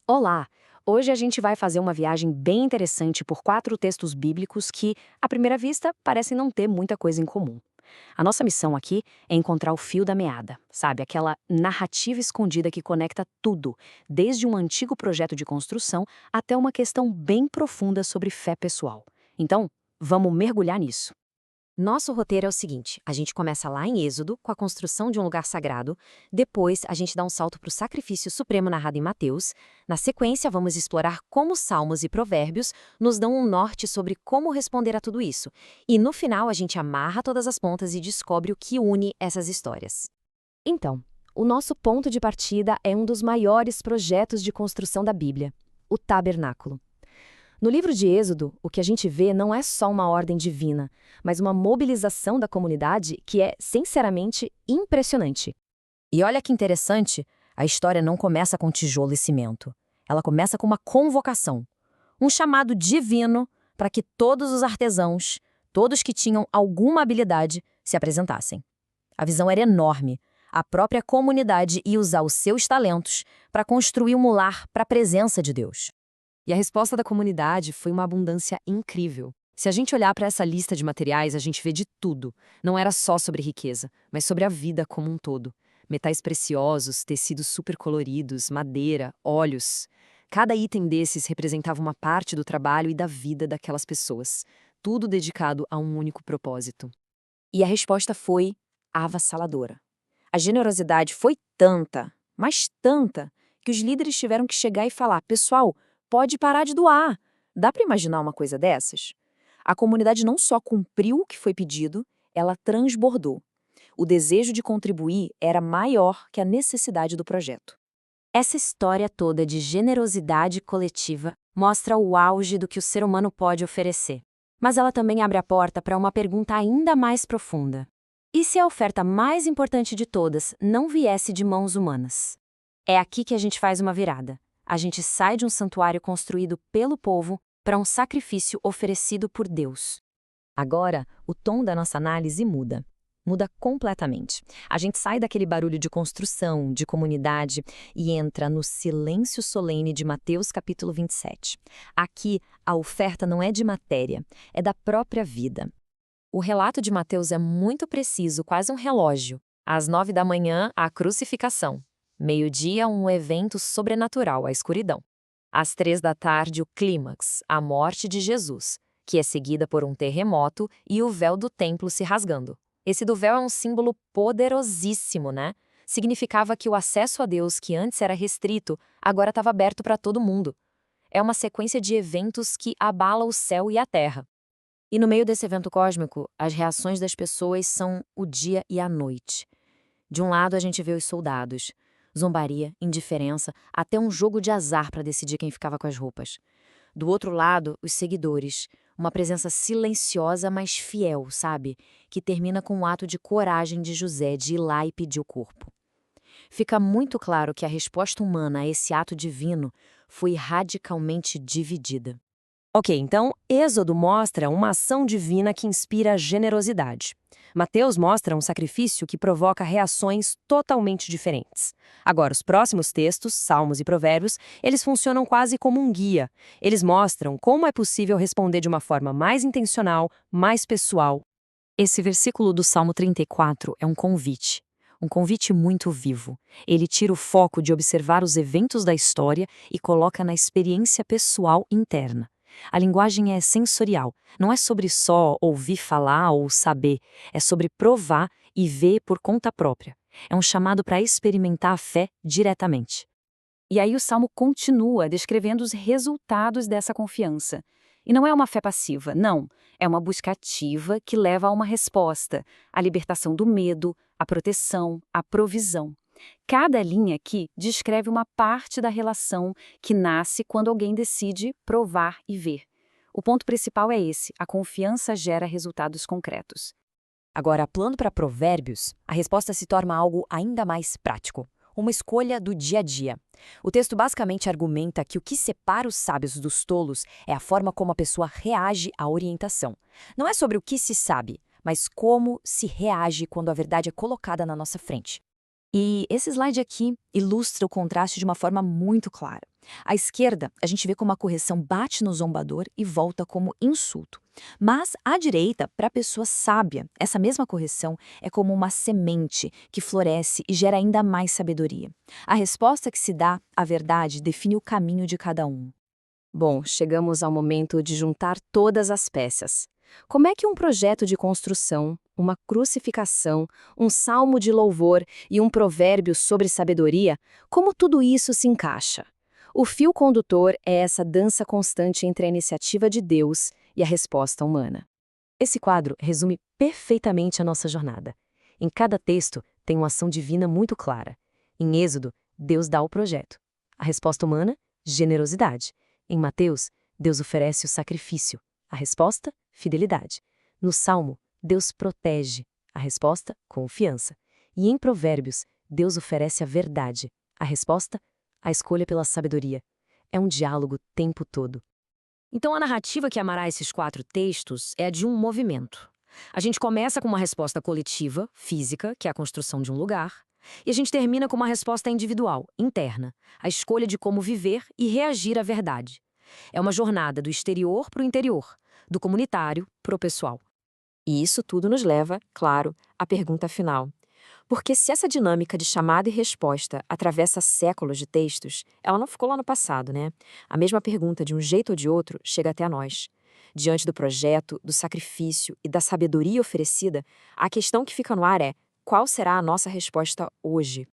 Olá! Hoje a gente vai fazer uma viagem bem interessante por 4 textos bíblicos que, à primeira vista, parecem não ter muita coisa em comum. A nossa missão aqui é encontrar o fio da meada, sabe? Aquela narrativa escondida que conecta tudo, desde um antigo projeto de construção até uma questão bem profunda sobre fé pessoal. Então, vamos mergulhar nisso. Nosso roteiro é o seguinte: a gente começa lá em Êxodo, com a construção de um lugar sagrado, depois a gente dá um salto para o sacrifício supremo narrado em Mateus, na sequência vamos explorar como Salmos e Provérbios nos dão um norte sobre como responder a tudo isso, e no final a gente amarra todas as pontas e descobre o que une essas histórias. Então, o nosso ponto de partida é um dos maiores projetos de construção da Bíblia, o tabernáculo. No livro de Êxodo, o que a gente vê não é só uma ordem divina, mas uma mobilização da comunidade que é, sinceramente, impressionante. E olha que interessante, a história não começa com tijolo e cimento. Ela começa com uma convocação, um chamado divino para que todos os artesãos, todos que tinham alguma habilidade, se apresentassem. A visão era enorme. A própria comunidade ia usar os seus talentos para construir um lar para a presença de Deus. E a resposta da comunidade foi uma abundância incrível. Se a gente olhar para essa lista de materiais, a gente vê de tudo. Não era só sobre riqueza, mas sobre a vida como um todo. Metais preciosos, tecidos super coloridos, madeira, óleos. Cada item desses representava uma parte do trabalho e da vida daquelas pessoas. Tudo dedicado a um único propósito. E a resposta foi avassaladora. A generosidade foi tanta, mas tanta, que os líderes tiveram que chegar e falar: pessoal, pode parar de doar. Dá para imaginar uma coisa dessas? A comunidade não só cumpriu o que foi pedido, ela transbordou. O desejo de contribuir era maior que a necessidade do projeto. Essa história toda de generosidade coletiva mostra o auge do que o ser humano pode oferecer. Mas ela também abre a porta para uma pergunta ainda mais profunda. E se a oferta mais importante de todas não viesse de mãos humanas? É aqui que a gente faz uma virada. A gente sai de um santuário construído pelo povo para um sacrifício oferecido por Deus. Agora, o tom da nossa análise muda. Muda completamente. A gente sai daquele barulho de construção, de comunidade, e entra no silêncio solene de Mateus capítulo 27. Aqui, a oferta não é de matéria, é da própria vida. O relato de Mateus é muito preciso, quase um relógio. Às 9 da manhã, a crucificação. Meio-dia, um evento sobrenatural, a escuridão. Às 3 da tarde, o clímax, a morte de Jesus, que é seguida por um terremoto e o véu do templo se rasgando. Esse do véu é um símbolo poderosíssimo, né? Significava que o acesso a Deus, que antes era restrito, agora estava aberto para todo mundo. É uma sequência de eventos que abala o céu e a terra. E no meio desse evento cósmico, as reações das pessoas são o dia e a noite. De um lado, a gente vê os soldados. Zombaria, indiferença, até um jogo de azar para decidir quem ficava com as roupas. Do outro lado, os seguidores. Uma presença silenciosa, mas fiel, sabe? Que termina com um ato de coragem de José de ir lá e pedir o corpo. Fica muito claro que a resposta humana a esse ato divino foi radicalmente dividida. Ok, então, Êxodo mostra uma ação divina que inspira generosidade. Mateus mostra um sacrifício que provoca reações totalmente diferentes. Agora, os próximos textos, Salmos e Provérbios, eles funcionam quase como um guia. Eles mostram como é possível responder de uma forma mais intencional, mais pessoal. Esse versículo do Salmo 34 é um convite muito vivo. Ele tira o foco de observar os eventos da história e coloca na experiência pessoal interna. A linguagem é sensorial, não é sobre só ouvir falar ou saber, é sobre provar e ver por conta própria. É um chamado para experimentar a fé diretamente. E aí o Salmo continua descrevendo os resultados dessa confiança. E não é uma fé passiva, não. É uma busca ativa que leva a uma resposta, a libertação do medo, a proteção, a provisão. Cada linha aqui descreve uma parte da relação que nasce quando alguém decide provar e ver. O ponto principal é esse: a confiança gera resultados concretos. Agora, apelando para Provérbios, a resposta se torna algo ainda mais prático. Uma escolha do dia a dia. O texto basicamente argumenta que o que separa os sábios dos tolos é a forma como a pessoa reage à orientação. Não é sobre o que se sabe, mas como se reage quando a verdade é colocada na nossa frente. E esse slide aqui ilustra o contraste de uma forma muito clara. À esquerda, a gente vê como a correção bate no zombador e volta como insulto. Mas à direita, para a pessoa sábia, essa mesma correção é como uma semente que floresce e gera ainda mais sabedoria. A resposta que se dá à verdade define o caminho de cada um. Bom, chegamos ao momento de juntar todas as peças. Como é que um projeto de construção, uma crucificação, um salmo de louvor e um provérbio sobre sabedoria, como tudo isso se encaixa? O fio condutor é essa dança constante entre a iniciativa de Deus e a resposta humana. Esse quadro resume perfeitamente a nossa jornada. Em cada texto tem uma ação divina muito clara. Em Êxodo, Deus dá o projeto. A resposta humana, generosidade. Em Mateus, Deus oferece o sacrifício. A resposta, fidelidade. No Salmo, Deus protege. A resposta, confiança. E em Provérbios, Deus oferece a verdade. A resposta, a escolha pela sabedoria. É um diálogo o tempo todo. Então, a narrativa que amará esses 4 textos é a de um movimento. A gente começa com uma resposta coletiva, física, que é a construção de um lugar, e a gente termina com uma resposta individual, interna, a escolha de como viver e reagir à verdade. É uma jornada do exterior para o interior, do comunitário para o pessoal. E isso tudo nos leva, claro, à pergunta final. Porque se essa dinâmica de chamada e resposta atravessa séculos de textos, ela não ficou lá no passado, né? A mesma pergunta, de um jeito ou de outro, chega até nós. Diante do projeto, do sacrifício e da sabedoria oferecida, a questão que fica no ar é: qual será a nossa resposta hoje?